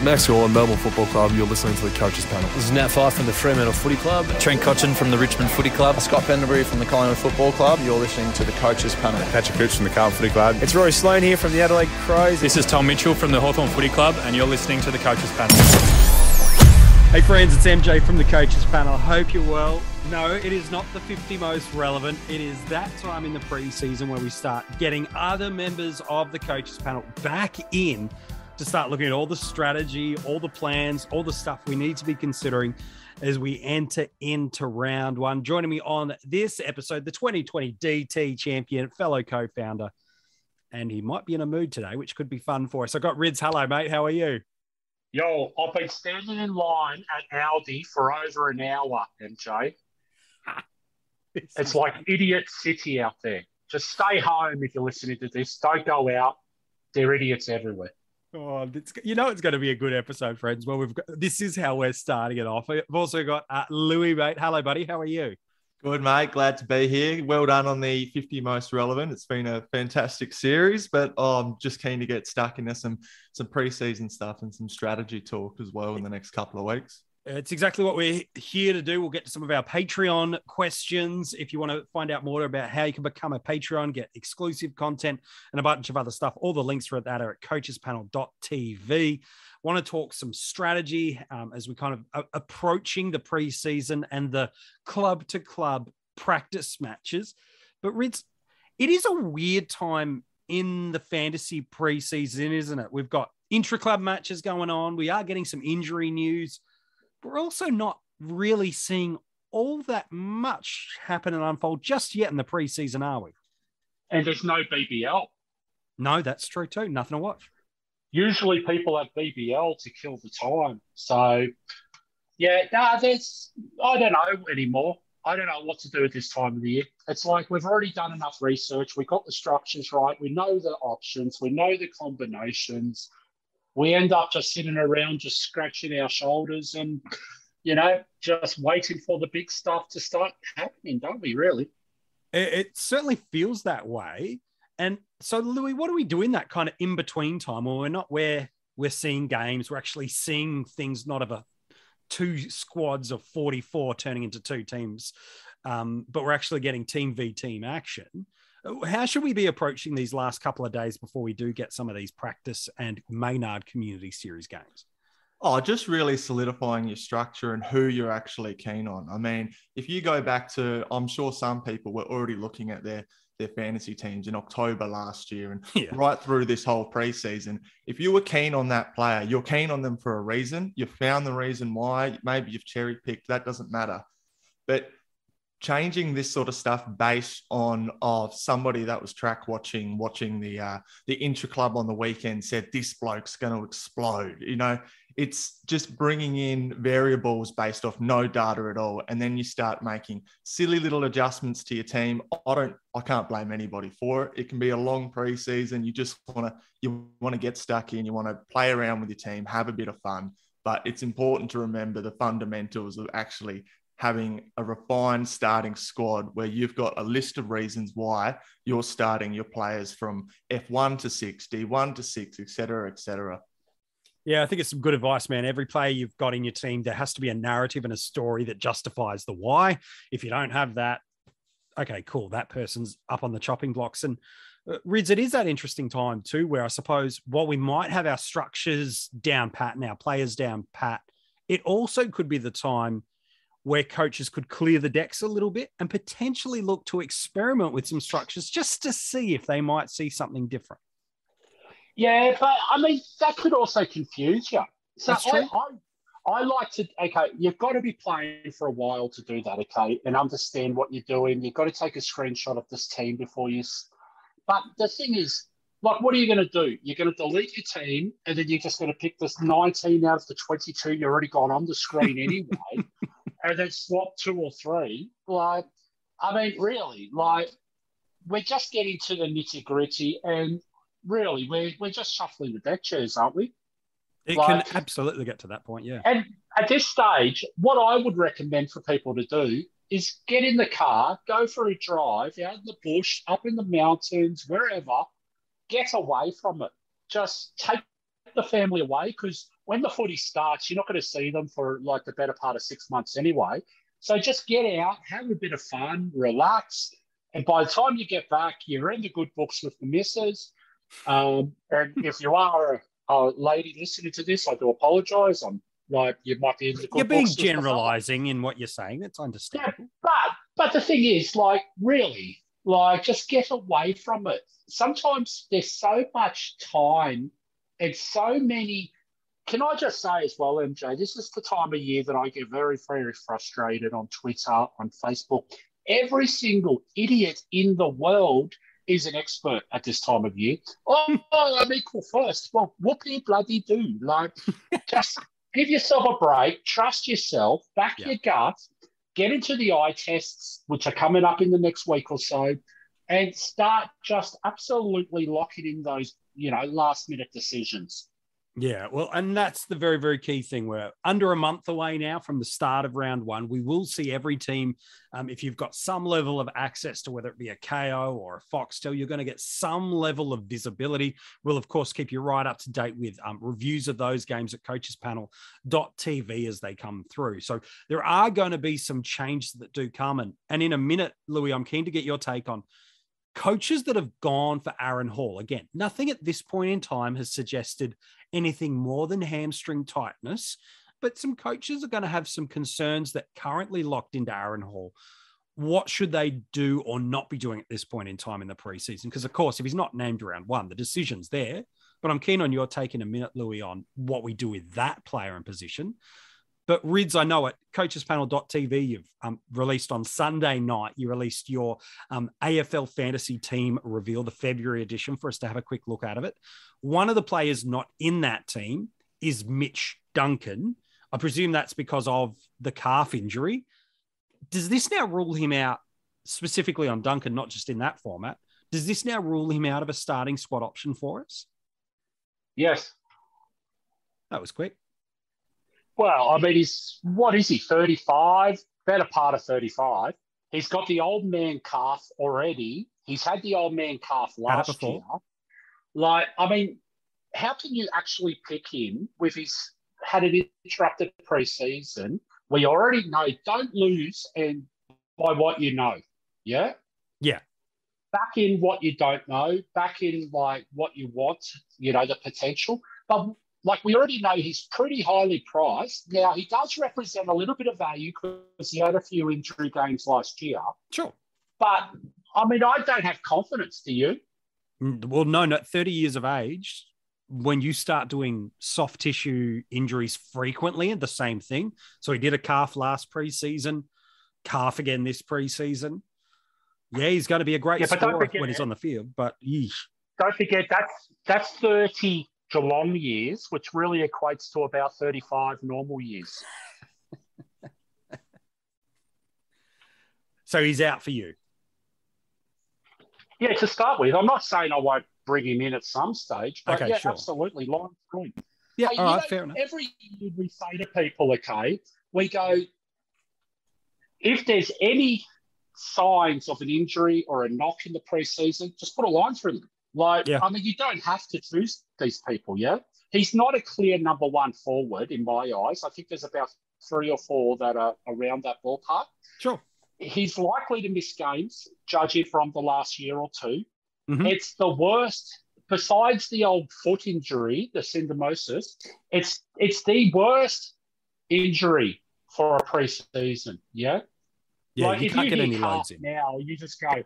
Max Hall, Melbourne Football Club. You're listening to the Coaches Panel. This is Nat Fyfe from the Fremantle Footy Club. Trent Cotchin from the Richmond Footy Club. Scott Pendlebury from the Collingwood Football Club. You're listening to the Coaches Panel. Patrick Cooch from the Carlton Footy Club. It's Rory Sloane here from the Adelaide Crows. This is Tom Mitchell from the Hawthorn Footy Club, and you're listening to the Coaches Panel. Hey friends, it's MJ from the Coaches Panel. Hope you're well. No, it is not the 50 most relevant. It is that time in the preseason where we start getting other members of the Coaches Panel back in to start looking at all the strategy, all the plans, all the stuff we need to be considering as we enter into round one. Joining me on this episode, the 2020 DT champion, fellow co-founder, and he might be in a mood today, which could be fun for us. I got Rids. Hello, mate. How are you? Yo, I've been standing in line at Aldi for over an hour, MJ. It's like idiot city out there. Just stay home if you're listening to this. Don't go out. There are idiots everywhere. Oh, it's going to be a good episode, friends. Well, this is how we're starting it off. We've also got Lewy, mate. Hello, buddy. How are you? Good, mate. Glad to be here. Well done on the 50 most relevant. It's been a fantastic series, but I'm just keen to get stuck into some preseason stuff and some strategy talk as well in the next couple of weeks. It's exactly what we're here to do. We'll get to some of our Patreon questions. If you want to find out more about how you can become a Patreon, get exclusive content and a bunch of other stuff, all the links for that are at coachespanel.tv. Want to talk some strategy as we kind of approaching the preseason and the club-to-club practice matches. But Rids, it is a weird time in the fantasy preseason, isn't it? We've got intra-club matches going on. We are getting some injury news. We're also not really seeing all that much happen and unfold just yet in the preseason, are we? And there's no BBL. No, that's true too. Nothing to watch. Usually people have BBL to kill the time. So, yeah, I don't know anymore. I don't know what to do at this time of the year. It's like we've already done enough research. We got the structures right. We know the options. We know the combinations. We end up just sitting around, just scratching our shoulders and, just waiting for the big stuff to start happening, don't we, really? It certainly feels that way. And so, Louis, what do we do in that kind of in-between time where we're not where we're seeing games, we're actually seeing things not of two squads of 44 turning into two teams, but we're actually getting team v team action. How should we be approaching these last couple of days before we do get some of these practice and Maynard Community Series games? Oh, just really solidifying your structure and who you're actually keen on. I mean, if you go back to, I'm sure some people were already looking at their fantasy teams in October last year and right through this whole preseason. If you were keen on that player, you're keen on them for a reason. You found the reason why. Maybe you've cherry picked. That doesn't matter. But changing this sort of stuff based on somebody that was track watching the intra club on the weekend said this bloke's going to explode. It's just bringing in variables based off no data at all, and then you start making silly little adjustments to your team. I can't blame anybody for it. It can be a long preseason. You just want to get stuck in. You want to play around with your team, have a bit of fun. But it's important to remember the fundamentals of actually having a refined starting squad where you've got a list of reasons why you're starting your players from F1 to 6, D1 to 6, et cetera, et cetera. Yeah, I think it's some good advice, man. Every player you've got in your team, there has to be a narrative and a story that justifies the why. If you don't have that, okay, cool. That person's up on the chopping blocks. And Rids, it is that interesting time too, where I suppose while we might have our structures down pat and our players down pat, it also could be the time where coaches could clear the decks a little bit and potentially look to experiment with some structures just to see if they might see something different. Yeah, but I mean, that could also confuse you. So I like to, okay, you've got to be playing for a while to do that, okay, and understand what you're doing. You've got to take a screenshot of this team before you. But the thing is, like, what are you going to do? You're going to delete your team and then you're just going to pick this 19 out of the 22 you've already got on the screen anyway, and then swap 2 or 3. Like, I mean, really, like, we're just getting to the nitty gritty, and really, we're just shuffling the deck chairs, aren't we? It can absolutely get to that point, yeah. And at this stage, what I would recommend for people to do is get in the car, go for a drive out in the bush, up in the mountains, wherever, get away from it. Just take the family away, because when the footy starts, you're not going to see them for like the better part of 6 months anyway. So just get out, have a bit of fun, relax. And by the time you get back, you're in the good books with the missus. And if you are a lady listening to this, I do apologise. I'm like, you might be in the good You're being books. generalising in what you're saying. That's understandable. Yeah, but the thing is, like, really, like, just get away from it. Sometimes there's so much time and so many. Can I just say as well, MJ, this is the time of year that I get very, very frustrated on Twitter, on Facebook. Every single idiot in the world is an expert at this time of year. Oh, I'm equal first. Well, what do you bloody do? Like, just give yourself a break, trust yourself, back your gut, get into the eye tests, which are coming up in the next week or so, and start just absolutely locking in those, last-minute decisions. Yeah, well, and that's the very, very key thing. We're under a month away now from the start of round one. We will see every team, if you've got some level of access to whether it be a KO or a Foxtel, you're going to get some level of visibility. We'll, of course, keep you right up to date with reviews of those games at coachespanel.tv as they come through. So there are going to be some changes that do come. And in a minute, Louis, I'm keen to get your take on coaches that have gone for Aaron Hall. Again, nothing at this point in time has suggested anything more than hamstring tightness, but some coaches are going to have some concerns that currently locked into Aaron Hall. What should they do or not be doing at this point in time in the preseason? Because, of course, if he's not named round one, the decision's there. But I'm keen on your take in a minute, Louis, on what we do with that player and position. But Rids, I know at coachespanel.tv, you've released on Sunday night, you released your AFL fantasy team reveal, the February edition, for us to have a quick look out of it. One of the players not in that team is Mitch Duncan. I presume that's because of the calf injury. Does this now rule him out, specifically on Duncan, not just in that format? Does this now rule him out of a starting squad option for us? Yes. That was quick. Well, I mean, what is he, 35? Better part of 35. He's got the old man calf already. He's had the old man calf last year. Like, I mean, how can you actually pick him with his had an interrupted preseason? We already know, don't lose and by what you know. Yeah? Yeah. Back in what you don't know, back in like what you want, the potential. But like we already know he's pretty highly priced. Now, he does represent a little bit of value because he had a few injury games last year. Sure. But, I mean, I don't have confidence, do you? Well, no, 30 years of age, when you start doing soft tissue injuries frequently and the same thing. So he did a calf last preseason, calf again this preseason. Yeah, he's going to be a great scorer when he's on the field, but yeesh. Don't forget, that's 30 Geelong years, which really equates to about 35 normal years. So he's out for you? Yeah, to start with. I'm not saying I won't bring him in at some stage, but okay, sure. Absolutely. Line through. Yeah, all right, fair enough. Every year we say to people, okay, we go, if there's any signs of an injury or a knock in the preseason, just put a line through them. Like, yeah. I mean, you don't have to choose these people, yeah? He's not a clear number one forward in my eyes. I think there's about 3 or 4 that are around that ballpark. Sure. He's likely to miss games, judging from the last year or two. Mm-hmm. It's the worst, besides the old foot injury, the syndesmosis, it's the worst injury for a preseason, yeah? Yeah, like you if can't you get any calf loads in. now, you just go,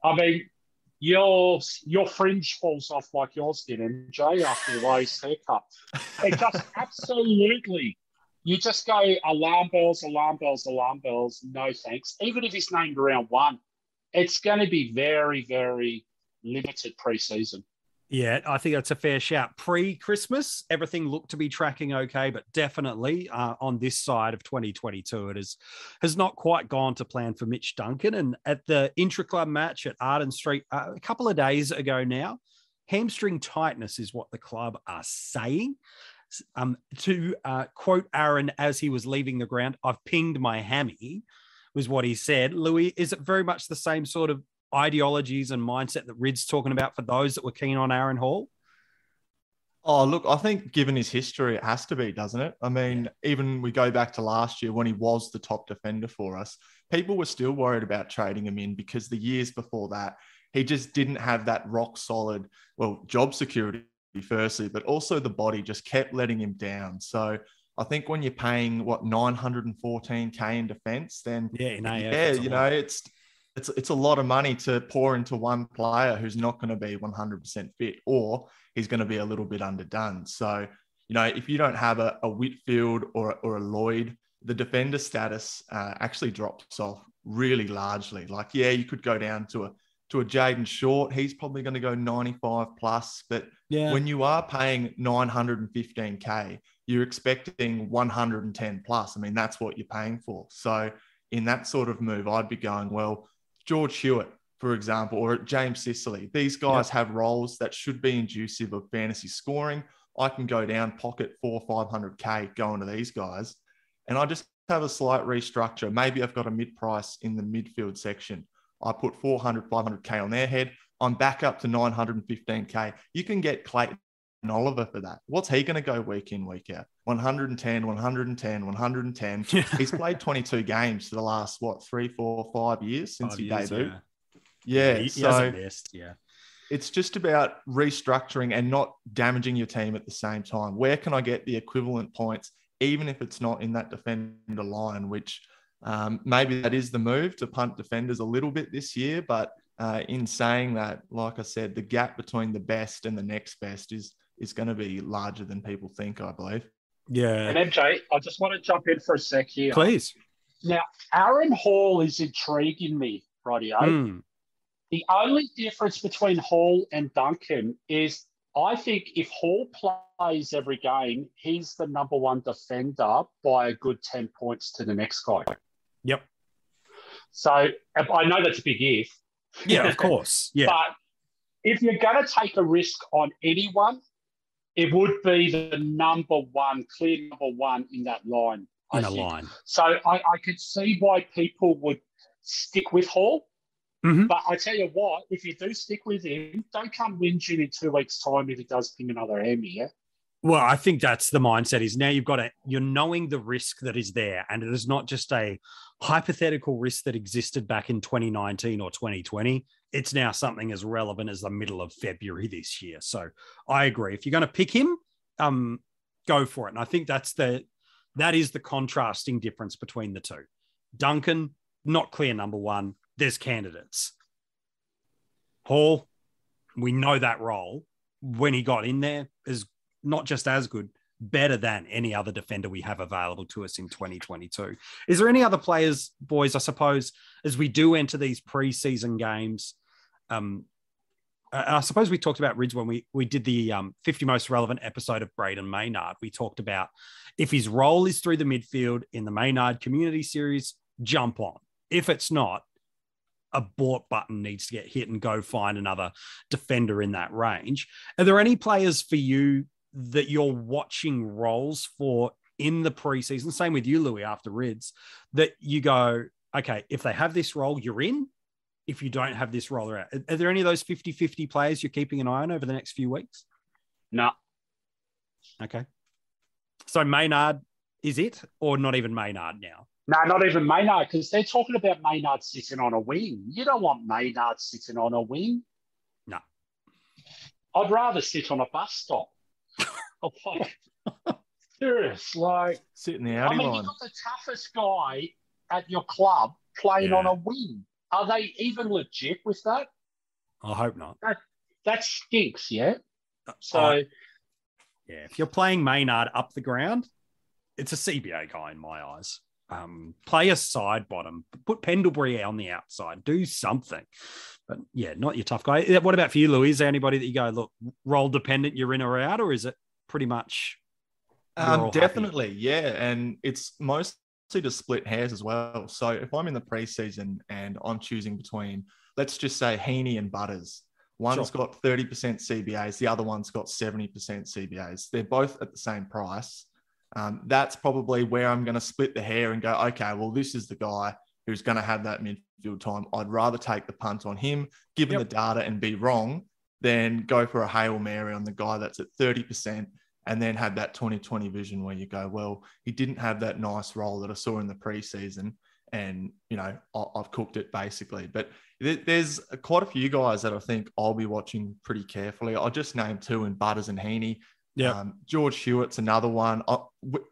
I mean, your fringe falls off like yours did, MJ, after the Ray's haircut. It just absolutely, you just go alarm bells, alarm bells, alarm bells, no thanks. Even if he's named round one, it's going to be very, very limited preseason. Yeah, I think that's a fair shout. Pre-Christmas, everything looked to be tracking okay, but definitely on this side of 2022, it has not quite gone to plan for Mitch Duncan. And at the intra-club match at Arden Street a couple of days ago now, hamstring tightness is what the club are saying. To quote Aaron as he was leaving the ground, "I've pinged my hammy," was what he said. Louis, is it very much the same sort of ideologies and mindset that Rid's talking about for those that were keen on Aaron Hall? Oh, look, I think given his history, it has to be, doesn't it? I mean, even we go back to last year when he was the top defender for us, people were still worried about trading him in because the years before that, he just didn't have that rock solid, well, job security firstly, but also the body just kept letting him down. So I think when you're paying, 914K in defense, then it's a lot of money to pour into one player who's not going to be 100% fit, or he's going to be a little bit underdone. So, if you don't have a Whitfield or a Lloyd, the defender status actually drops off really largely. Like, you could go down to a Jaden Short. He's probably going to go 95 plus. But when you are paying 915K, you're expecting 110 plus. I mean, that's what you're paying for. So in that sort of move, I'd be going, well, George Hewitt, for example, or James Sicily. These guys have roles that should be inducive of fantasy scoring. I can go down pocket 400 or 500K going to these guys. And I just have a slight restructure. Maybe I've got a mid-price in the midfield section. I put 400, 500K on their head. I'm back up to 915K. You can get Clayton Oliver for that. What's he going to go week in, week out? 110, 110, 110. He's played 22 games for the last, 3, 4, 5 years since he debuted. Yeah. He hasn't missed. Yeah. It's just about restructuring and not damaging your team at the same time. Where can I get the equivalent points, even if it's not in that defender line, which maybe that is the move to punt defenders a little bit this year. But in saying that, like I said, the gap between the best and the next best is going to be larger than people think, I believe. Yeah. And MJ, I just want to jump in for a sec here. Please. Now, Aaron Hall is intriguing me, rightio. The only difference between Hall and Duncan is I think if Hall plays every game, he's the number one defender by a good 10 points to the next guy. Yep. So I know that's a big if. Yeah, of course. Yeah. But if you're going to take a risk on anyone, it would be the clear number one in that line. Line. So I could see why people would stick with Hall. Mm-hmm. But I tell you what, if you do stick with him, don't come whinging in 2 weeks' time if he does ping another Emmy, yeah? Well, I think that's the mindset is now you're knowing the risk that is there. And it is not just a hypothetical risk that existed back in 2019 or 2020. It's now something as relevant as the middle of February this year. So I agree. If you're going to pick him, go for it. And I think that is the contrasting difference between the two. Duncan, not clear number one. There's candidates. Hall, we know that role when he got in there is not just as good, better than any other defender we have available to us in 2022. Is there any other players, boys, I suppose, as we do enter these preseason games? I suppose we talked about Rids when we did the 50 most relevant episode of Braden Maynard. We talked about if his role is through the midfield in the Maynard Community Series, jump on. If it's not, a bought button needs to get hit and go find another defender in that range. Are there any players for you that you're watching roles for in the preseason? Same with you, Louis, after Rids, that you go, okay, if they have this role, you're in. If you don't have this role, they're out. Are there any of those 50-50 players you're keeping an eye on over the next few weeks? No. Okay. So Maynard is it, or not even Maynard now? No, not even Maynard, because they're talking about Maynard sitting on a wing. You don't want Maynard sitting on a wing. No. I'd rather sit on a bus stop. Serious, like sit in the outie line. You've got the toughest guy at your club playing on a wing. Are they even legit with that? I hope not. That stinks, yeah? So... if you're playing Maynard up the ground, it's a CBA guy in my eyes. Play a side bottom, put Pendlebury on the outside, do something. But yeah, not your tough guy. What about for you, Louis? Is there anybody that you go, look, role dependent, you're in or out, or is it pretty much? Definitely, happy? Yeah. And it's mostly to split hairs as well. So if I'm in the preseason and I'm choosing between, let's just say Heaney and Butters, one's got 30% CBAs, the other one's got 70% CBAs. They're both at the same price. That's probably where I'm going to split the hair and go, okay, well, this is the guy who's going to have that midfield time. I'd rather take the punt on him, given the data, and be wrong than go for a Hail Mary on the guy that's at 30% and then have that 2020 vision where you go, well, he didn't have that nice role that I saw in the preseason and, you know, I've cooked it basically. But there's quite a few guys that I think I'll be watching pretty carefully. I'll just name two in Butters and Heaney. Yeah, George Hewitt's another one.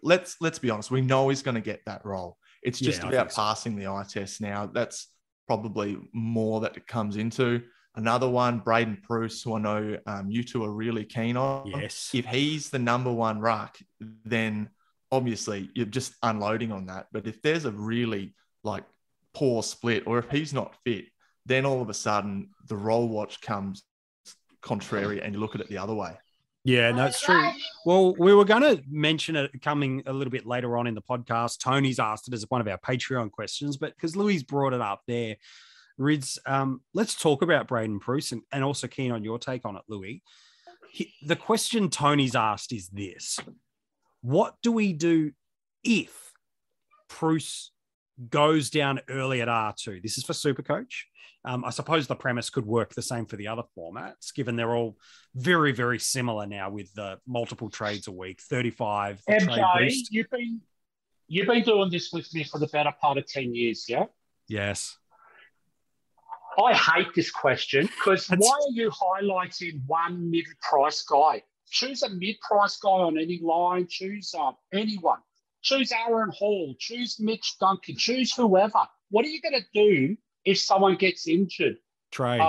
Let's be honest. We know he's going to get that role. It's just about passing the eye test now. That's probably more that it comes into. Another one, Braden Pruce, who I know you two are really keen on. Yes. If he's the number one ruck, then obviously you're just unloading on that. But if there's a really like poor split, or if he's not fit, then all of a sudden the roll watch comes contrary and you look at it the other way. Yeah, no, it's true. Well, we were going to mention it coming a little bit later on in the podcast. Tony's asked it as one of our Patreon questions, but because Louis brought it up there, Rids, let's talk about Braden Pruce and also keen on your take on it, Louis. The question Tony's asked is this: what do we do if Pruce goes down early at R2? This is for Supercoach. I suppose the premise could work the same for the other formats, given they're all very, very similar now with the multiple trades a week, 35. MJ, you've been doing this with me for the better part of 10 years, yeah? Yes. I hate this question because why are you highlighting one mid-price guy? Choose a mid-price guy on any line. Choose anyone. Choose Aaron Hall. Choose Mitch Duncan. Choose whoever. What are you going to do if someone gets injured? Trade.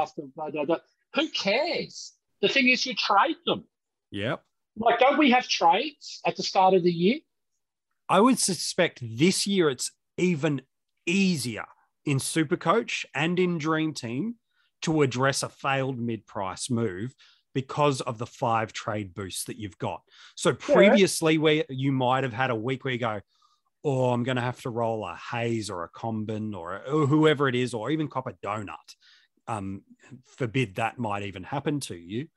Who cares? The thing is, you trade them. Yep. Like, don't we have trades at the start of the year? I would suspect this year it's even easier in Supercoach and in Dream Team to address a failed mid-price move because of the 5 trade boosts that you've got. So previously where you might have had a week where you go, oh, I'm going to have to roll a Hayes or a Combin or whoever it is, or even cop a donut. Forbid that might even happen to you.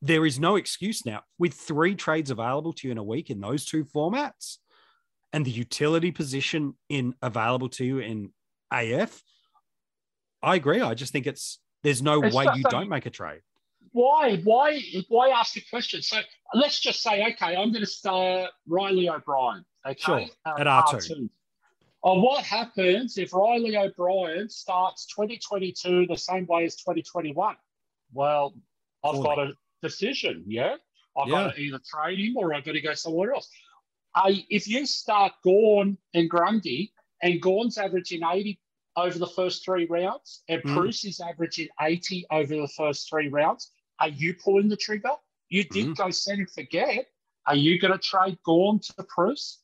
There is no excuse now. With 3 trades available to you in a week in those 2 formats and the utility position available to you in AF, I agree. I just think there's no way you don't make a trade. Why ask the question? So let's just say, okay, I'm going to start Riley O'Brien. Okay, sure, at R2. What happens if Riley O'Brien starts 2022 the same way as 2021? Well, I've got a decision, yeah? I've got to either trade him or I've got to go somewhere else. If you start Gawn and Grundy, and Gawn's averaging 80 over the first 3 rounds, and Pruce is averaging 80 over the first 3 rounds, are you pulling the trigger? You did go set and forget. Are you going to trade Gawn to Pruce?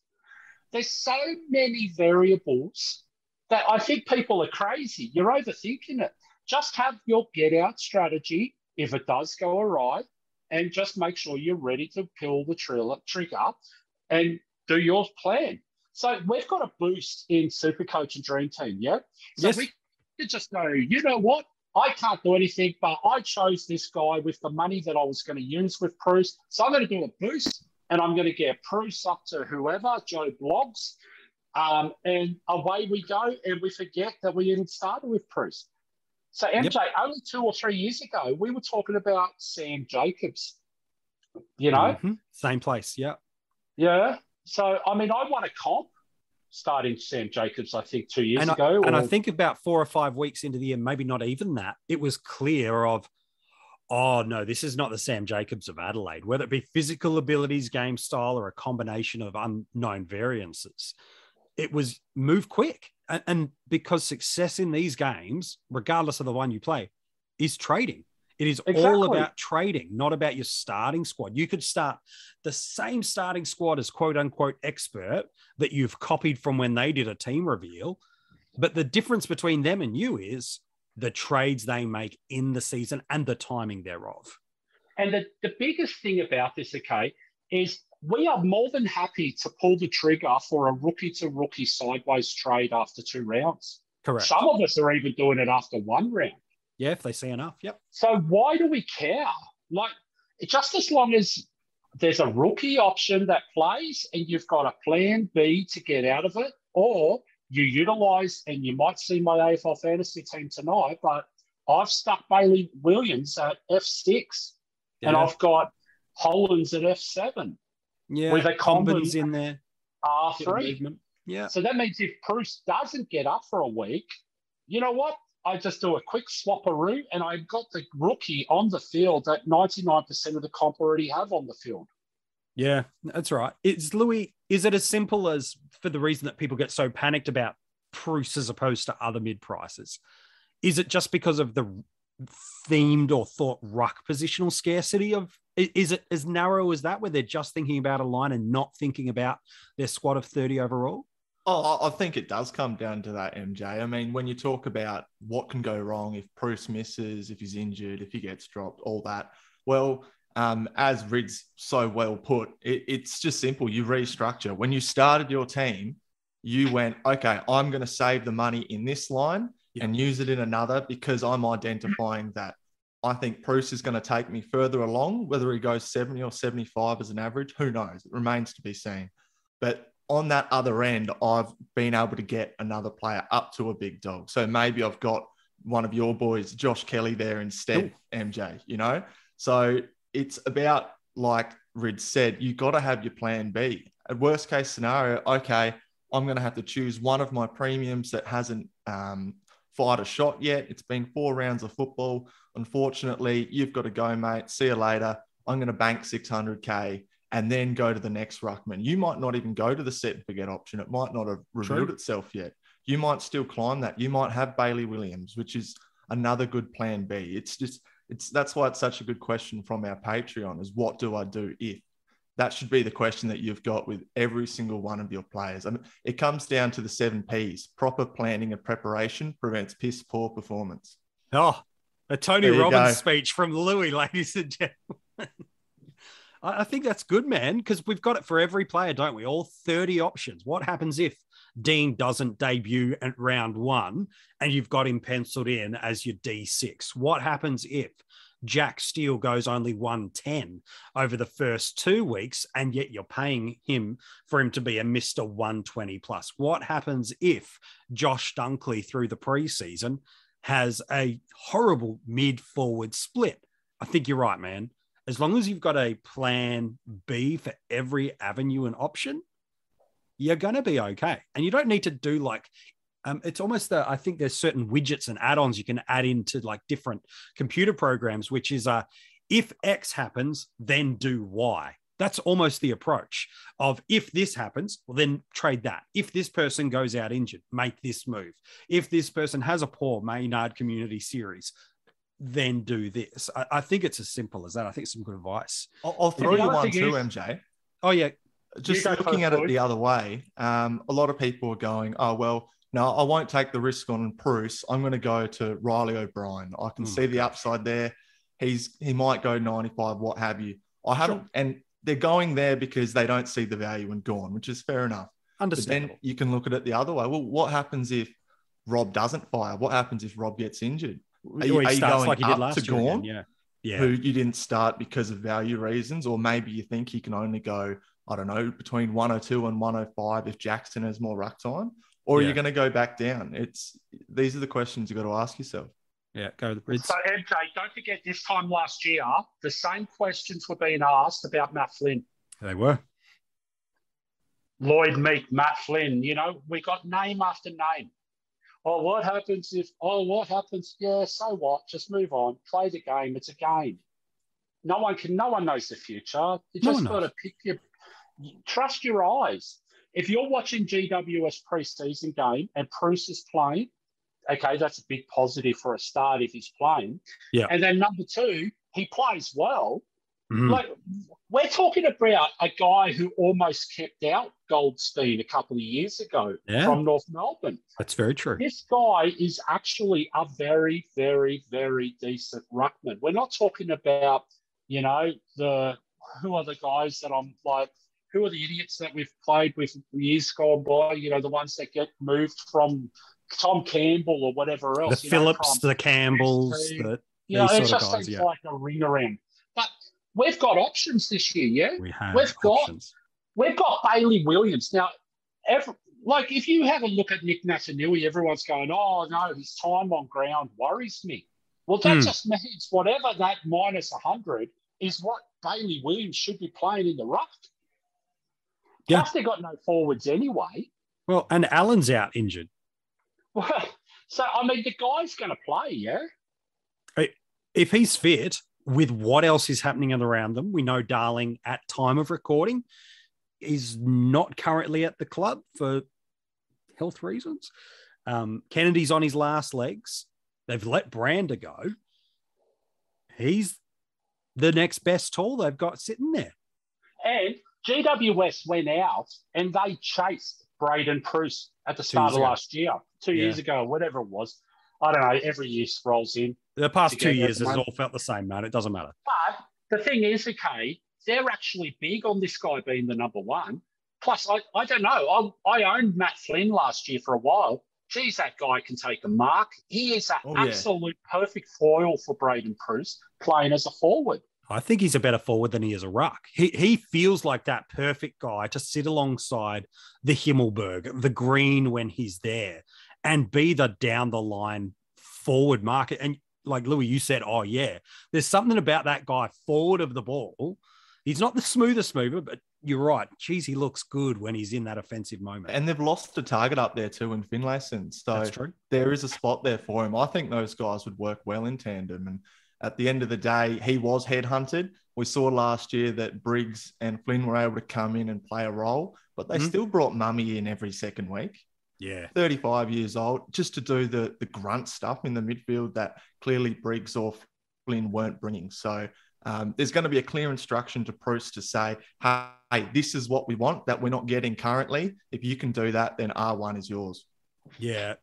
There's so many variables that I think people are crazy. You're overthinking it. Just have your get-out strategy if it does go awry, and just make sure you're ready to pull the trigger and do your plan. So we've got a boost in Supercoach and Dream Team, yeah? So we could just go, you know what? I can't do anything, but I chose this guy with the money that I was going to use with Pruce. So I'm going to do a boost, and I'm going to get Pruce up to whoever, Joe Bloggs, and away we go, and we forget that we even started with Pruce. So, MJ, only 2 or 3 years ago, we were talking about Sam Jacobs, you know? Mm-hmm. Same place, yeah. Yeah. So, I mean, I won a comp starting Sam Jacobs, I think, 2 years ago. And I think about 4 or 5 weeks into the year, maybe not even that, it was clear of, oh, no, this is not the Sam Jacobs of Adelaide, whether it be physical abilities, game style, or a combination of unknown variances. It was move quick. And because success in these games, regardless of the one you play, is trading. It is all about trading, not about your starting squad. You could start the same starting squad as quote unquote expert that you've copied from when they did a team reveal. But the difference between them and you is the trades they make in the season and the timing thereof. And the biggest thing about this, okay, is we are more than happy to pull the trigger for a rookie-to-rookie sideways trade after 2 rounds. Correct. Some of us are even doing it after 1 round. Yeah, if they see enough, yep. So why do we care? Like, just as long as there's a rookie option that plays and you've got a plan B to get out of it, or you utilise, and you might see my AFL fantasy team tonight, but I've stuck Bailey Williams at F6, and I've got Hollands at F7. Yeah, with a Combin's in there. R3. Yeah. So that means if Bruce doesn't get up for a week, you know what? I just do a quick swapperoo, and I've got the rookie on the field that 99% of the comp already have on the field. Yeah, that's right. Louis, is it as simple as, for the reason that people get so panicked about Bruce as opposed to other mid-prices, is it just because of the themed or thought ruck positional scarcity of, is it as narrow as that, where they're just thinking about a line and not thinking about their squad of 30 overall? Oh, I think it does come down to that, MJ. I mean, when you talk about what can go wrong if Bruce misses, if he's injured, if he gets dropped, all that, well, as Rid's so well put, it's just simple. You restructure. When you started your team, you went, okay, I'm going to save the money in this line and use it in another, because I'm identifying that I think Bruce is going to take me further along. Whether he goes 70 or 75 as an average, who knows? It remains to be seen. But on that other end, I've been able to get another player up to a big dog. So maybe I've got one of your boys, Josh Kelly, there instead, MJ, you know? So it's about, like Rid said, you got to have your plan B. At worst case scenario, okay, I'm going to have to choose one of my premiums that hasn't fired a shot yet. It's been 4 rounds of football. Unfortunately, you've got to go, mate. See you later. I'm going to bank 600K and then go to the next ruckman. You might not even go to the set and forget option. It might not have revealed itself yet. You might still climb that. You might have Bailey Williams, which is another good plan B. That's why it's such a good question from our Patreon, is what do I do if? That should be the question that you've got with every single one of your players. I mean, it comes down to the 7 Ps. Proper planning and preparation prevents piss poor performance. Oh, a Tony Robbins speech from Louis, ladies and gentlemen. I think that's good, man, because we've got it for every player, don't we? All 30 options. What happens if Dean doesn't debut at round 1 and you've got him penciled in as your D6? What happens if Jack Steele goes only 110 over the first 2 weeks, and yet you're paying him for him to be a Mr. 120 plus? What happens if Josh Dunkley through the preseason has a horrible mid-forward split? I think you're right, man. As long as you've got a plan B for every avenue and option, you're going to be okay. And you don't need to do like, it's almost I think there's certain widgets and add-ons you can add into like different computer programs, which is if X happens, then do Y. That's almost the approach of, if this happens, well, then trade that. If this person goes out injured, make this move. If this person has a poor Maynard Community Series, then do this. I think it's as simple as that. I think it's some good advice. I'll throw you one too, MJ. Oh, yeah. Just looking at it the other way, a lot of people are going, oh, well, no, I won't take the risk on Bruce. I'm going to go to Riley O'Brien. I can see the upside there. He might go 95, what have you. I haven't, and they're going there because they don't see the value in Gawn, which is fair enough. Understandable. But then you can look at it the other way. Well, what happens if Rob doesn't fire? What happens if Rob gets injured? Are you going like up to Gawn, who you didn't start because of value reasons? Or maybe you think he can only go, I don't know, between 102 and 105 if Jackson has more ruck time? Or are you going to go back down? These are the questions you've got to ask yourself. Yeah, go to the Brits. So, MJ, don't forget this time last year, the same questions were being asked about Matt Flynn. They were. Lloyd Meek, Matt Flynn, you know, we got name after name. What happens? Yeah, so what? Just move on. Play the game. It's a game. No one knows the future. You just got to trust your eyes. If you're watching GWS preseason game and Bruce is playing, okay, that's a big positive for a start if he's playing. Yeah. And then number 2, he plays well. Mm-hmm. Like, we're talking about a guy who almost kept out Goldstein a couple of years ago from North Melbourne. That's very true. This guy is actually a very, very, very decent ruckman. We're not talking about, you know, who are the guys that I'm like, who are the idiots that we've played with years gone by, you know, the ones that get moved from Tom Campbell or whatever else. The Phillips, the Campbells. It just seems like a ring around. But we've got options this year, yeah? We have options. We've got Bailey Williams. Now, if you have a look at Nick Natanui, everyone's going, oh, no, his time on ground worries me. Well, that just means whatever that minus 100 is what Bailey Williams should be playing in the ruck. Yeah. Plus, they got no forwards anyway. Well, and Allen's out injured. Well, so, I mean, the guy's going to play, yeah? If he's fit, with what else is happening around them, we know Darling, at time of recording, is not currently at the club for health reasons. Kennedy's on his last legs. They've let Brander go. He's the next best tall they've got sitting there. And GWS went out and they chased Braden Preuss at the start of last year, 2 years ago, whatever it was. I don't know. Every year rolls in. The past 2 years has all felt the same, man. It doesn't matter. But the thing is, okay, they're actually big on this guy being the number one. Plus, I don't know. I owned Matt Flynn last year for a while. Geez, that guy can take a mark. He is an absolute perfect foil for Braden Preuss playing as a forward. I think he's a better forward than he is a ruck. He feels like that perfect guy to sit alongside the Himmelberg, the Green when he's there, and be the down the line forward market. And like Louis, you said, oh yeah, there's something about that guy forward of the ball. He's not the smoothest mover, but you're right. Geez, he looks good when he's in that offensive moment. And they've lost a target up there too in Finlayson. So that's true. There is a spot there for him. I think those guys would work well in tandem. And at the end of the day, he was headhunted. We saw last year that Briggs and Flynn were able to come in and play a role, but they still brought Mummy in every second week. Yeah. 35 years old, just to do the grunt stuff in the midfield that clearly Briggs or Flynn weren't bringing. So there's going to be a clear instruction to Preuss to say, hey, this is what we want that we're not getting currently. If you can do that, then R1 is yours. Yeah,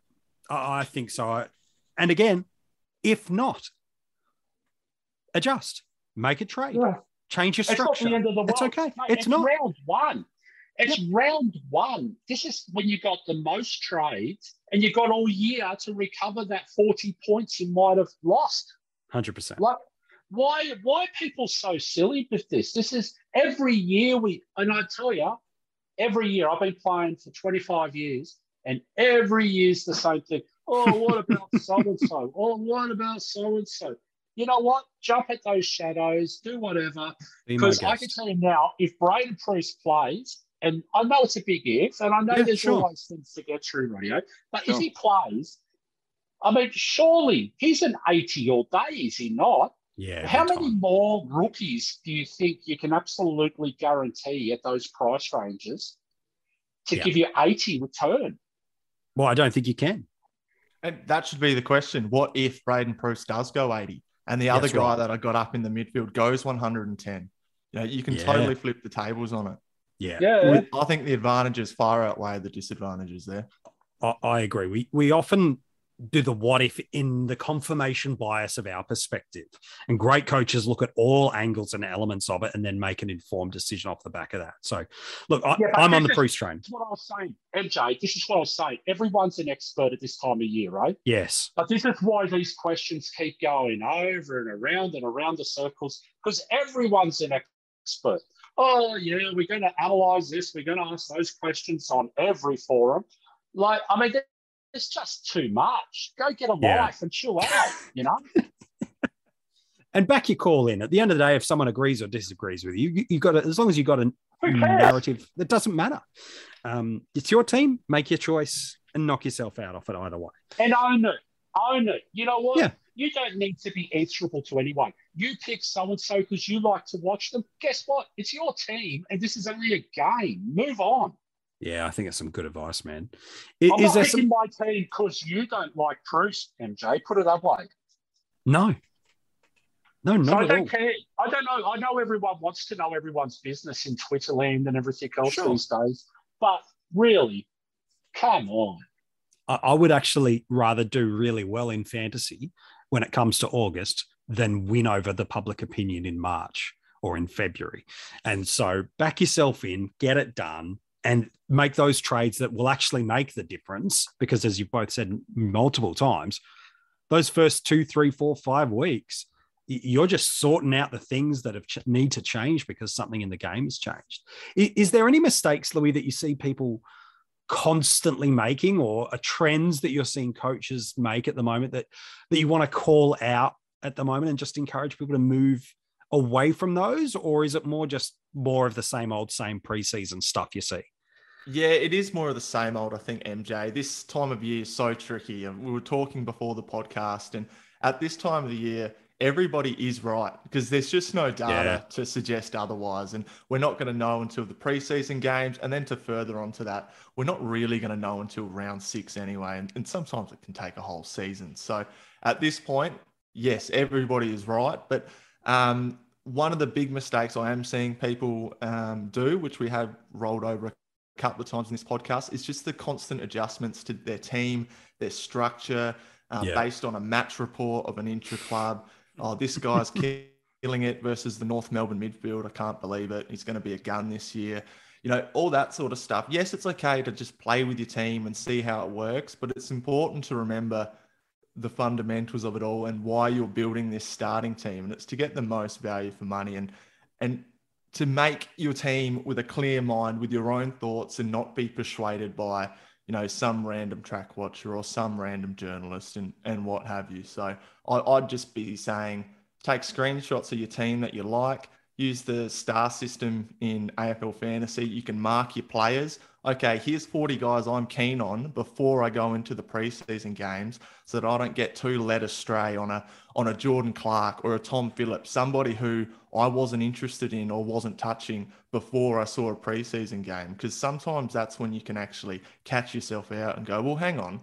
I think so. And again, if not, adjust, make a trade, change your structure. It's not the end of the world. It's okay. Mate, it's not. Round one. It's round one. This is when you got the most trades and you got all year to recover that 40 points you might have lost. 100%. Like, why are people so silly with this? This is every year and I tell you, every year I've been playing for 25 years and every year's the same thing. Oh, what about so-and-so? Oh, what about so-and-so? You know what? Jump at those shadows, do whatever. Because I can tell you now, if Braden Preuss plays, and I know it's a big if, and I know there's always things to get through, Radio, but if he plays, I mean, surely he's an 80 all day, is he not? Yeah. How many more rookies do you think you can absolutely guarantee at those price ranges to give you 80 return? Well, I don't think you can. And that should be the question. What if Braden Preuss does go 80 and the other guy that I got up in the midfield goes 110? You know, you can totally flip the tables on it. Yeah. I think the advantages far outweigh the disadvantages there. I agree. We often do the what if in the confirmation bias of our perspective. And great coaches look at all angles and elements of it and then make an informed decision off the back of that. So, look, I'm on the Preuss train. That's what I was saying. MJ, this is what I was saying. Everyone's an expert at this time of year, right? Yes. But this is why these questions keep going over and around the circles, because everyone's an expert. Oh, yeah, we're going to analyze this. We're going to ask those questions on every forum. Like, I mean, it's just too much. Go get a life and chill out, you know? And back your call in. At the end of the day, if someone agrees or disagrees with you, you've got to, as long as you've got a narrative, it doesn't matter. It's your team. Make your choice and knock yourself out off it either way. And own it. You know what? Yeah. You don't need to be answerable to anyone. You pick so-and-so because you like to watch them. Guess what? It's your team, and this is only a game. Move on. Yeah, I think it's some good advice, man. I'm not picking my team because you don't like Preuss, MJ. Put it that way. No, not so at all. I don't care. I don't know. I know everyone wants to know everyone's business in Twitter land and everything else these days. But really, come on. I would actually rather do really well in fantasy when it comes to August than win over the public opinion in March or in February. And so back yourself in, get it done, and make those trades that will actually make the difference. Because as you've both said multiple times, those first 2, 3, 4, 5 weeks, you're just sorting out the things that need to change because something in the game has changed. Is there any mistakes, Louis, that you see people constantly making, or trends that you're seeing coaches make at the moment that you want to call out at the moment and just encourage people to move away from those? Or is it more of the same old, same preseason stuff you see? Yeah, it is more of the same old, I think, MJ. This time of year is so tricky. And we were talking before the podcast, and at this time of the year, everybody is right because there's just no data to suggest otherwise. And we're not going to know until the preseason games. And then to further on to that, we're not really going to know until round 6 anyway. And sometimes it can take a whole season. So at this point, yes, everybody is right. But one of the big mistakes I am seeing people do, which we have rolled over a couple of times in this podcast, is just the constant adjustments to their team, their structure, based on a match report of an intra-club. Oh, this guy's killing it versus the North Melbourne midfield. I can't believe it. He's going to be a gun this year. You know, all that sort of stuff. Yes, it's okay to just play with your team and see how it works, but it's important to remember the fundamentals of it all and why you're building this starting team. And it's to get the most value for money and to make your team with a clear mind, with your own thoughts, and not be persuaded by, you know, some random track watcher or some random journalist and what have you. So I'd just be saying, take screenshots of your team that you like, use the star system in AFL Fantasy. You can mark your players. Okay, here's 40 guys I'm keen on before I go into the preseason games so that I don't get too led astray on a Jordan Clark or a Tom Phillips, somebody who I wasn't interested in or wasn't touching before I saw a preseason game. Because sometimes that's when you can actually catch yourself out and go, well, hang on,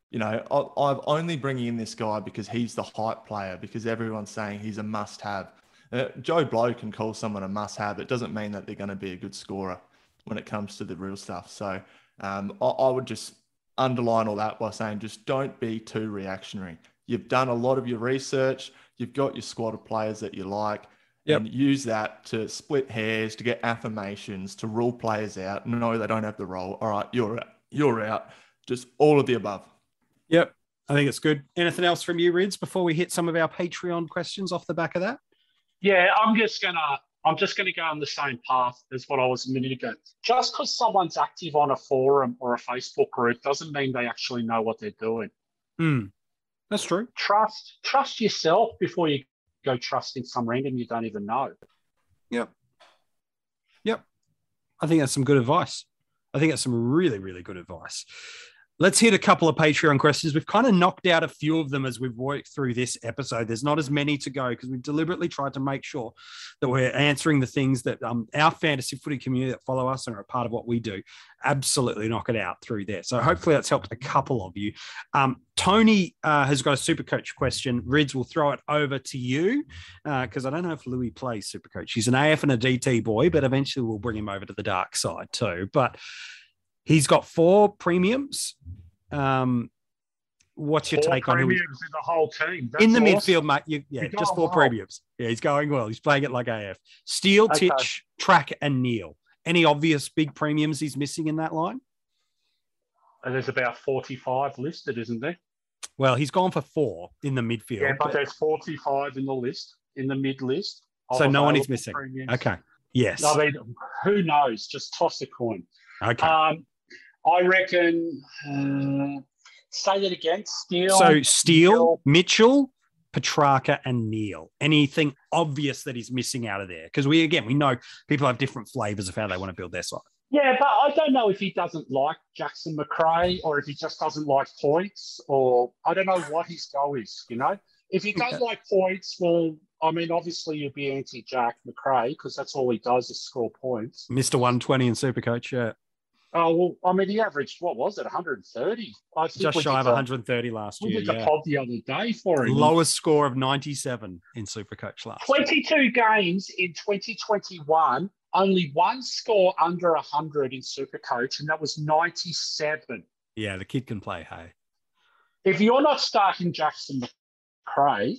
you know, I'm only bringing in this guy because he's the hype player, because everyone's saying he's a must-have. Joe Blow can call someone a must-have. It doesn't mean that they're going to be a good scorer when it comes to the real stuff. So I would just underline all that by saying, just don't be too reactionary. You've done a lot of your research. You've got your squad of players that you like, and use that to split hairs, to get affirmations, to rule players out. No, they don't have the role. All right, you're out. You're out. Just all of the above. Yep. I think it's good. Anything else from you, Rids, before we hit some of our Patreon questions off the back of that? Yeah, I'm just gonna go on the same path as what I was a minute ago. Just because someone's active on a forum or a Facebook group doesn't mean they actually know what they're doing. That's true. Trust yourself before you go trusting some random you don't even know. Yep. I think that's some good advice. I think that's some really, really good advice. Let's hit a couple of Patreon questions. We've kind of knocked out a few of them as we've worked through this episode. There's not as many to go because we've deliberately tried to make sure that we're answering the things that our fantasy footy community that follow us and are a part of what we do absolutely knock it out through there. So hopefully that's helped a couple of you. Tony has got a Supercoach question. Rids, will throw it over to you because I don't know if Lewy plays Supercoach. He's an AF and a DT boy, but eventually we'll bring him over to the dark side too. But he's got 4 premiums. What's your take on him? Premiums in the whole team. That's in the awesome. midfield, mate. Just 4 premiums. Yeah, he's going well. He's playing it like AF. Steele, Titch, Track, and Neil. Any obvious big premiums he's missing in that line? And there's about 45 listed, isn't there? Well, he's gone for 4 in the midfield. Yeah, but there's 45 in the list, in the mid list. So no one is missing. Premiums. Okay. Yes. I mean, who knows? Just toss a coin. Okay. I reckon, say that again, Steele. So Steele, Mitchell, Petrarca, and Neil. Anything obvious that he's missing out of there? Because we know people have different flavors of how they want to build their side. Yeah, but I don't know if he doesn't like Jackson McRae or if he just doesn't like points, or I don't know what his goal is, you know? If he does like points, well, I mean, obviously you'd be anti-Jack McRae because that's all he does is score points. Mr. 120 in Supercoach, yeah. Oh, well, I mean, he averaged, what was it, 130? I think just shy of 130 last year. We did the pod the other day for him. Lowest score of 97 in Supercoach last 22 year. Games in 2021, only one score under 100 in Supercoach, and that was 97. Yeah, the kid can play, hey. If you're not starting Jackson McRae,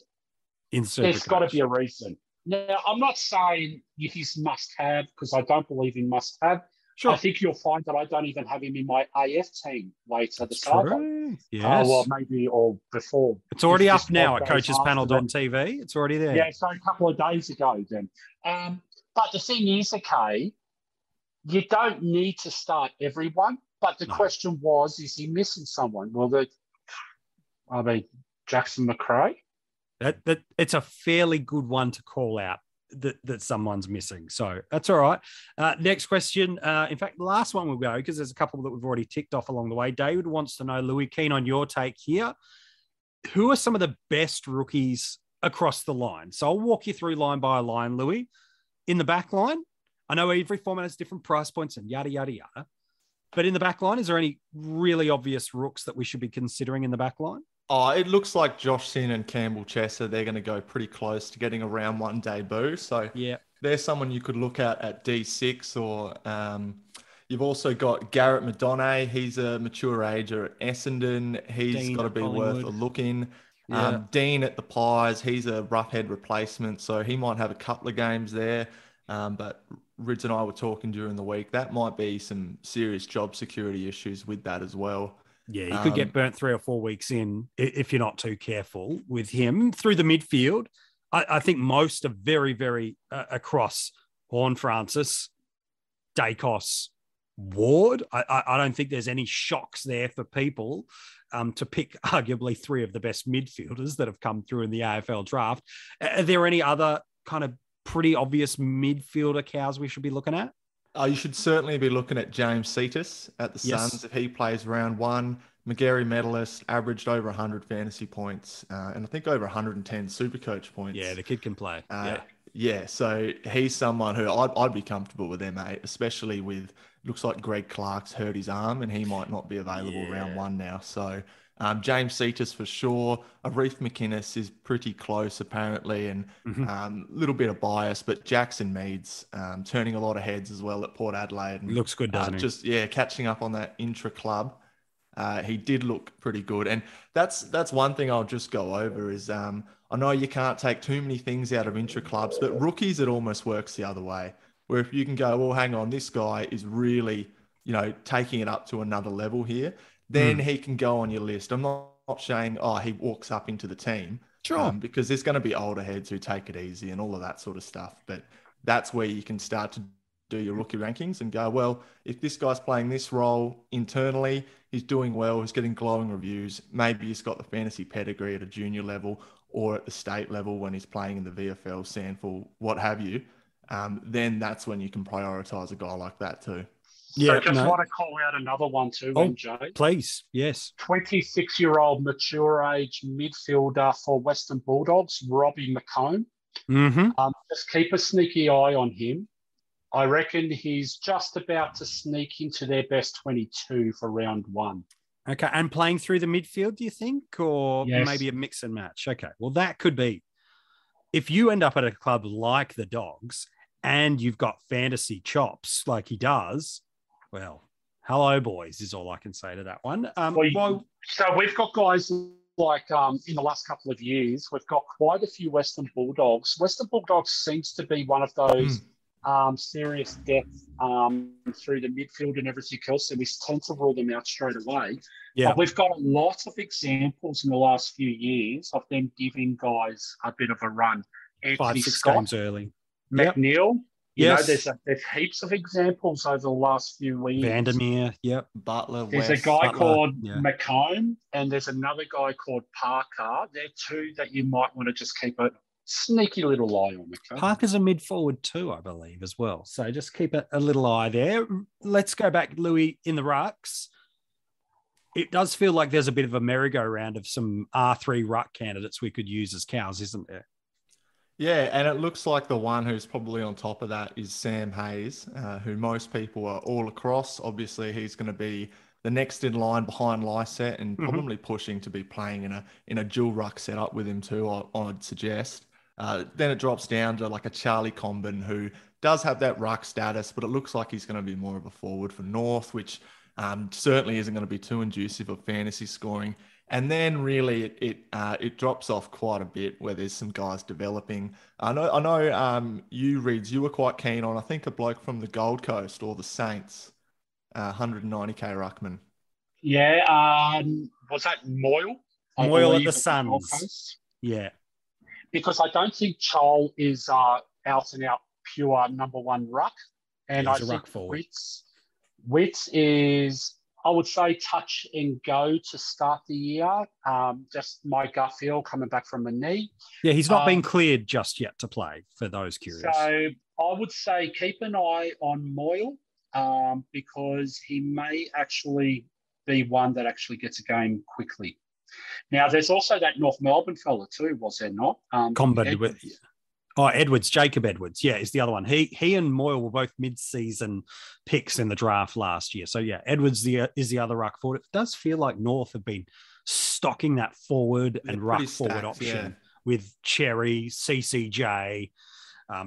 there's got to be a reason. Now, I'm not saying he's must-have because I don't believe in must-have. Sure. I think you'll find that I don't even have him in my AF team later this summer. Yes. Well, maybe or before. It's already up now at coachespanel.tv. It's already there. Yeah, so a couple of days ago then. But the thing is, okay, you don't need to start everyone, But the question was, is he missing someone? Well, Jackson McRae. That it's a fairly good one to call out that someone's missing. So that's all right. Next question. In fact, the last one we'll go because there's a couple that we've already ticked off along the way. David wants to know, Louis, keen on your take here. Who are some of the best rookies across the line? So I'll walk you through line by line, Louis. In the back line, I know every format has different price points and yada, yada, yada. But in the back line, is there any really obvious rooks that we should be considering in the back line? Oh, it looks like Josh Sin and Campbell Chesser, they're going to go pretty close to getting a round one debut. So yeah, there's someone you could look at D6 or you've also got Garrett Madone. He's a mature ager at Essendon. He's got to be worth a look in. Yeah. Dean at the Pies, he's a roughhead replacement, so he might have a couple of games there. But Rids and I were talking during the week, that might be some serious job security issues with that as well. Yeah, you could get burnt 3 or 4 weeks in if you're not too careful with him. Through the midfield, I think most are very, very across Horne-Francis, Dacos, Ward. I don't think there's any shocks there for people to pick arguably 3 of the best midfielders that have come through in the AFL draft. Are there any other kind of pretty obvious midfielder cows we should be looking at? You should certainly be looking at James Cetus at the Suns if he plays round one. McGarry medalist, averaged over 100 fantasy points and I think over 110 Supercoach points. Yeah, the kid can play. Yeah, so he's someone who I'd be comfortable with them, mate, especially with, looks like Greg Clark's hurt his arm and he might not be available round one now. So James Cetus for sure. Areef McInnes is pretty close apparently and a little bit of bias, but Jackson Meads turning a lot of heads as well at Port Adelaide. And, looks good, doesn't he? Just, catching up on that intra-club. He did look pretty good. And that's one thing I'll just go over is I know you can't take too many things out of intra-clubs, but rookies, it almost works the other way. Where if you can go, well, hang on, this guy is really, taking it up to another level here, then he can go on your list. I'm not saying, he walks up into the team. Sure. Because there's going to be older heads who take it easy and all of that sort of stuff. But that's where you can start to do your rookie rankings and go, well, if this guy's playing this role internally, he's doing well, he's getting glowing reviews, maybe he's got the fantasy pedigree at a junior level or at the state level when he's playing in the VFL, SANFL, what have you, then that's when you can prioritise a guy like that too. Yeah, so want to call out another one too, MJ. Please, yes. 26-year-old mature age midfielder for Western Bulldogs, Robbie McComb. Just keep a sneaky eye on him. I reckon he's just about to sneak into their best 22 for round one. Okay, and playing through the midfield, do you think? Or maybe a mix and match? Okay, well, that could be. If you end up at a club like the Dogs and you've got fantasy chops like he does, well, hello, boys, is all I can say to that one. So we've got guys like in the last couple of years, we've got quite a few Western Bulldogs. Western Bulldogs seems to be one of those serious depth through the midfield and everything else, and we tend to rule them out straight away. Yeah. But we've got a lot of examples in the last few years of them giving guys a bit of a run. Anthony 5-6 Scott, games early. McNeil. Yes. There's heaps of examples over the last few years. Vandermeer, Butler, there's a guy called McComb, and there's another guy called Parker. They're two that you might want to just keep a sneaky little eye on. Okay? Parker's a mid-forward too, I believe, as well. So just keep a little eye there. Let's go back, Louis, in the rucks. It does feel like there's a bit of a merry-go-round of some R3 ruck candidates we could use as cows, isn't there? Yeah, and it looks like the one who's probably on top of that is Sam Hayes, who most people are all across. Obviously, he's going to be the next in line behind Lysette and probably pushing to be playing in a dual ruck setup with him too, I'd suggest. Then it drops down to like a Charlie Comben, who does have that ruck status, but it looks like he's going to be more of a forward for North, which certainly isn't going to be too inducive of fantasy scoring. And then really it drops off quite a bit where there's some guys developing. I know you, Reeds, you were quite keen on, I think, a bloke from the Gold Coast or the Saints, 190k ruckman. Yeah, was that Moyle? Moyle at the Suns. Yeah. Because I don't think Chol is out and out pure number one ruck. And I think Witts is, I would say touch and go to start the year. Just my gut feel coming back from a knee. Yeah, he's not been cleared just yet to play, for those curious. So I would say keep an eye on Moyle because he may actually be one that actually gets a game quickly. Now, there's also that North Melbourne fella too, was there not? Edwards, Jacob Edwards. Yeah, is the other one. He and Moyle were both mid-season picks in the draft last year. So, yeah, Edwards is the other ruck forward. It does feel like North have been stocking that forward and ruck forward option with Cherry, CCJ,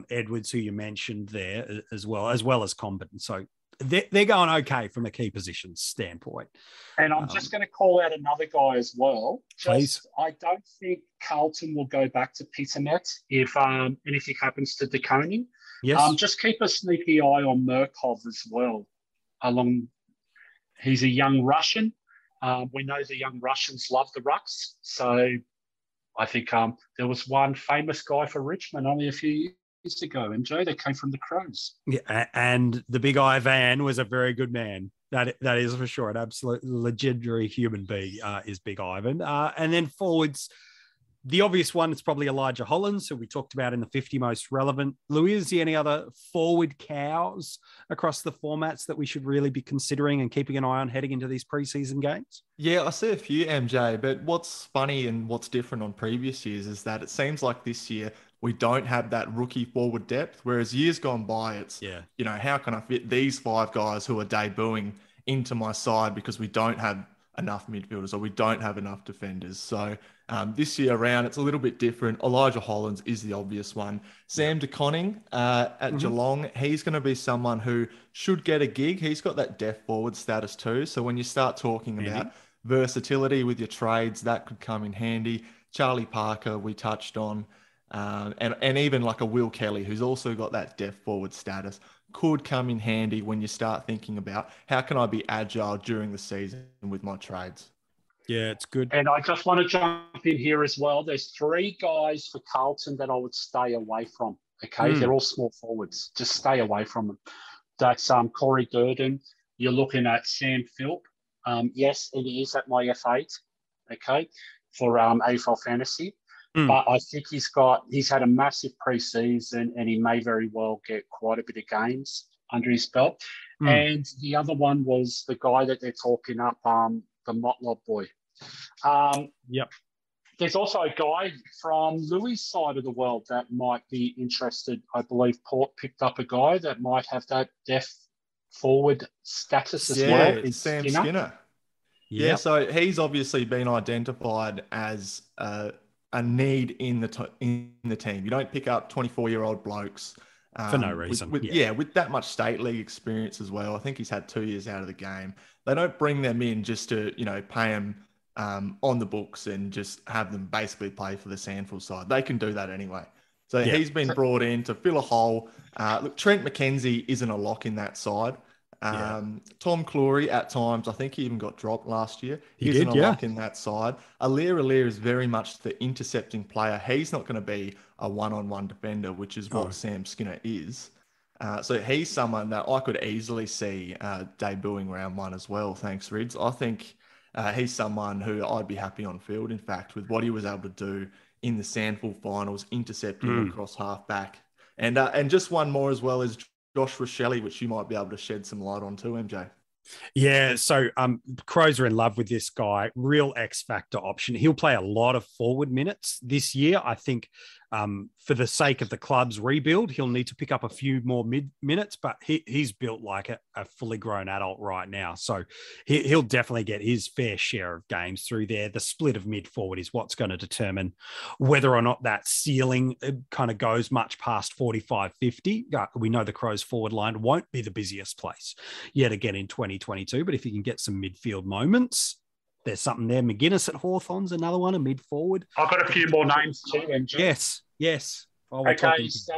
Edwards, who you mentioned there as well as Combat. So they're going okay from a key positions standpoint. And I'm just going to call out another guy as well. Please. I don't think Carlton will go back to Peternet if anything happens to De Koning. Yes. Just keep a sneaky eye on Murkov as well. He's a young Russian. We know the young Russians love the rucks. So I think there was one famous guy for Richmond only a few years ago, MJ, that came from the Crows. Yeah, and the big Ivan was a very good man. That is for sure. An absolute legendary human being is Big Ivan. And then forwards, the obvious one is probably Elijah Hollands, who we talked about in the 50 most relevant. Louis, is there any other forward cows across the formats that we should really be considering and keeping an eye on heading into these preseason games? Yeah, I see a few, MJ, but what's funny and what's different on previous years is that it seems like this year we don't have that rookie forward depth, whereas years gone by, it's, how can I fit these 5 guys who are debuting into my side because we don't have enough midfielders or we don't have enough defenders. So this year around, it's a little bit different. Elijah Hollands is the obvious one. Sam De Koning at Geelong, he's going to be someone who should get a gig. He's got that depth forward status too. So when you start talking about versatility with your trades, that could come in handy. Charlie Parker, we touched on. And even like a Will Kelly, who's also got that depth forward status, could come in handy when you start thinking about how can I be agile during the season with my trades. Yeah, it's good. And I just want to jump in here as well. There's 3 guys for Carlton that I would stay away from. Okay, they're all small forwards. Just stay away from them. That's Corey Durden. You're looking at Sam Philp. Yes, it is at my F8. Okay, for AFL Fantasy. But I think he's had a massive preseason and he may very well get quite a bit of games under his belt. And the other one was the guy that they're talking up, the Motlop boy. There's also a guy from Louis' side of the world that might be interested. I believe Port picked up a guy that might have that depth forward status as well. It's Sam Skinner. Yeah, so he's obviously been identified as a need in the team. You don't pick up 24-year-old blokes for no reason. With that much state league experience as well. I think he's had 2 years out of the game. They don't bring them in just to pay them on the books and just have them basically play for the Sandford side. They can do that anyway. So he's been brought in to fill a hole. Look, Trent McKenzie isn't a lock in that side. Tom Clory at times, I think he even got dropped last year. He isn't a lock in that side. Alir is very much the intercepting player. He's not going to be a one-on-one defender, which is what Sam Skinner is. So he's someone that I could easily see debuting round 1 as well. Thanks, Rids. I think he's someone who I'd be happy on field, in fact, with what he was able to do in the Sandford finals, intercepting across half back. And just one more as well is Josh Rochelle, which you might be able to shed some light on too, MJ. Yeah, so Crows are in love with this guy. Real X-factor option. He'll play a lot of forward minutes this year. I think for the sake of the club's rebuild, he'll need to pick up a few more minutes, but he's built like a fully grown adult right now. So he'll definitely get his fair share of games through there. The split of mid-forward is what's going to determine whether or not that ceiling kind of goes much past 45, 50. We know the Crows forward line won't be the busiest place yet again in 2022, but if you can get some midfield moments, there's something there. McGuinness at Hawthorn's another one, a mid-forward. I've got a few more names too, MJ. Yes. Okay, so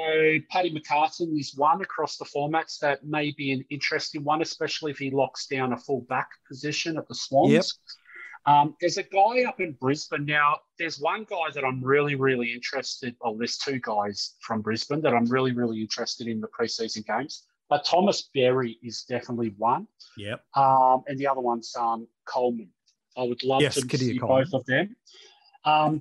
Paddy McCartan is one across the formats that may be an interesting one, especially if he locks down a full back position at the Swans. There's a guy up in Brisbane now. There's one guy that I'm really, really interested. Well, there's 2 guys from Brisbane that I'm really, really interested in the preseason games. But Thomas Berry is definitely one. Yep. And the other one's Coleman. I would love to see both of them.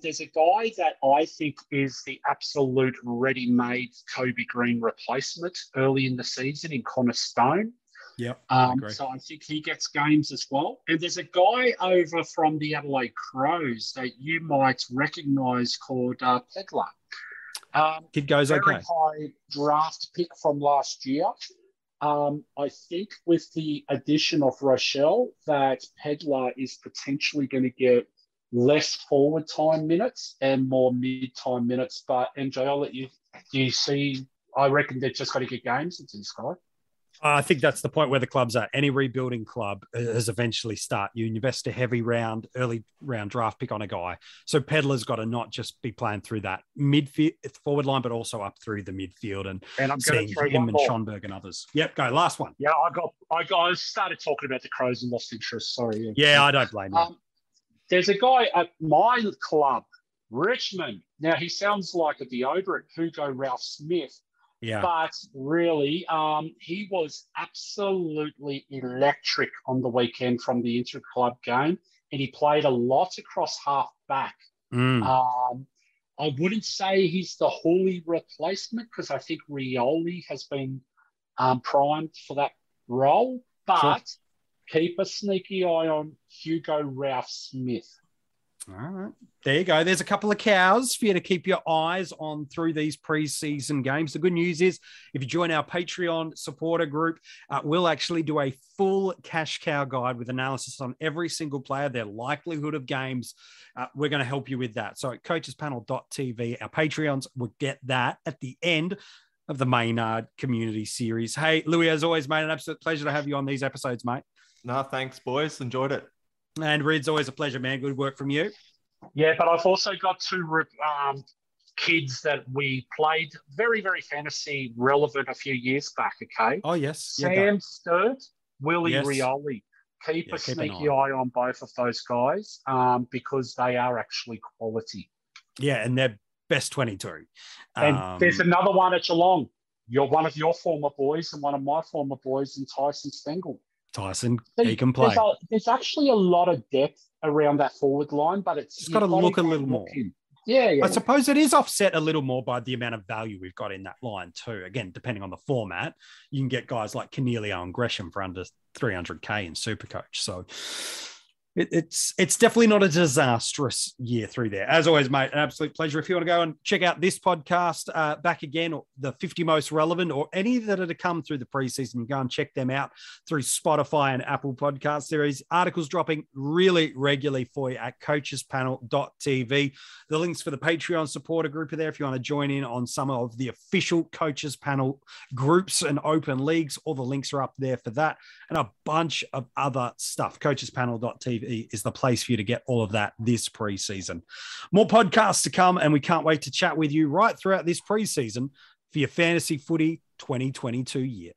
There's a guy that I think is the absolute ready-made Kobe Green replacement early in the season in Connor Stone. Yep. So I think he gets games as well. And there's a guy over from the Adelaide Crows that you might recognise called Pedlar. Kid goes very okay. High draft pick from last year. I think with the addition of Rochelle, that Pedlar is potentially going to get less forward time minutes and more mid-time minutes. But MJ, I'll let you. Do you see? I reckon they've just got to get games into this guy. I think that's the point where the club's at. Any rebuilding club has eventually start. You invest a heavy early round draft pick on a guy. So Pedlar's got to not just be playing through that midfield forward line, but also up through the midfield and I'm seeing him and Schonberg and others. Yep, go last one. Yeah, I started talking about the Crows and lost interest. Sorry. Yeah, I don't blame you. There's a guy at my club, Richmond. Now he sounds like a deodorant, Hugo Ralph Smith. Yeah. But really, he was absolutely electric on the weekend from the inter-club game, and he played a lot across half-back. I wouldn't say he's the Hooley replacement because I think Rioli has been primed for that role, but keep a sneaky eye on Hugo Ralph Smith. All right. There you go. There's a couple of cows for you to keep your eyes on through these preseason games. The good news is if you join our Patreon supporter group, we'll actually do a full cash cow guide with analysis on every single player, their likelihood of games. We're going to help you with that. So at coachespanel.tv, our Patreons will get that at the end of the Maynard Community Series. Hey, Louis, as always, mate, an absolute pleasure to have you on these episodes, mate. No, thanks, boys. Enjoyed it. And Red's always a pleasure, man. Good work from you. Yeah, but I've also got two kids that we played very, very fantasy relevant a few years back, okay? Oh, yes. Sam Sturt, Willie Rioli. Keep a sneaky eye on both of those guys because they are actually quality. Yeah, and they're best 22. And there's another one at Geelong. You're one of your former boys and one of my former boys in Tyson Stengel. Tyson, he can play. There's actually a lot of depth around that forward line, but it's got to look a little more. Yeah. I suppose it is offset a little more by the amount of value we've got in that line too. Again, depending on the format, you can get guys like Cornelio and Gresham for under 300K in Supercoach. So it's definitely not a disastrous year through there. As always, mate, an absolute pleasure. If you want to go and check out this podcast back again, or the 50 most relevant, or any that are to come through the preseason, go and check them out through Spotify and Apple Podcasts. There is articles dropping really regularly for you at coachespanel.tv. The links for the Patreon supporter group are there if you want to join in on some of the official Coaches Panel groups and open leagues. All the links are up there for that and a bunch of other stuff. Coachespanel.tv is the place for you to get all of that this preseason. More podcasts to come, and we can't wait to chat with you right throughout this preseason for your fantasy footy 2022 year.